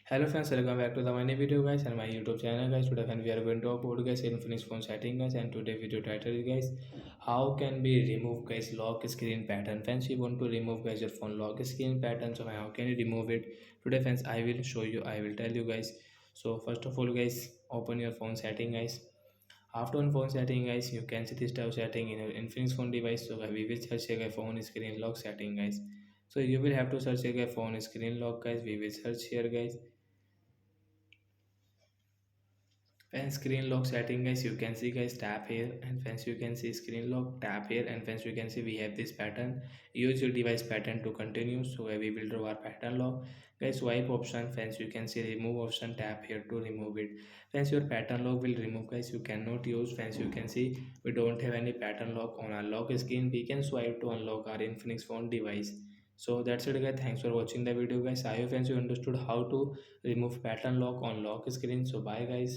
Hello friends, welcome back to the my new video guys and my YouTube channel guys. Today friends, we are going to upload guys infinix phone setting guys, and today video title is guys how can we remove guys lock screen pattern. Friends, you want to remove guys your phone lock screen pattern, so how can you remove it? Today friends, I will show you, I will tell you guys. So first of all guys, open your phone setting guys. After on phone setting guys, you can see this type of setting in your infinix phone device. So we will search a phone screen lock setting guys. So you will have to search a phone screen lock guys. We will search here guys. When screen lock setting guys, you can see guys, tap here, and once you can see screen lock, tap here, and once you can see we have this pattern. Use your device pattern to continue. So we will draw our pattern lock guys. Swipe option, once you can see remove option, tap here to remove it. Once your pattern lock will remove guys, you cannot use. Once you can see we don't have any pattern lock on our lock screen, we can swipe to unlock our infinix phone device. So that's it guys, thanks for watching the video guys. I hope friends you understood how to remove pattern lock on lock screen. So bye guys.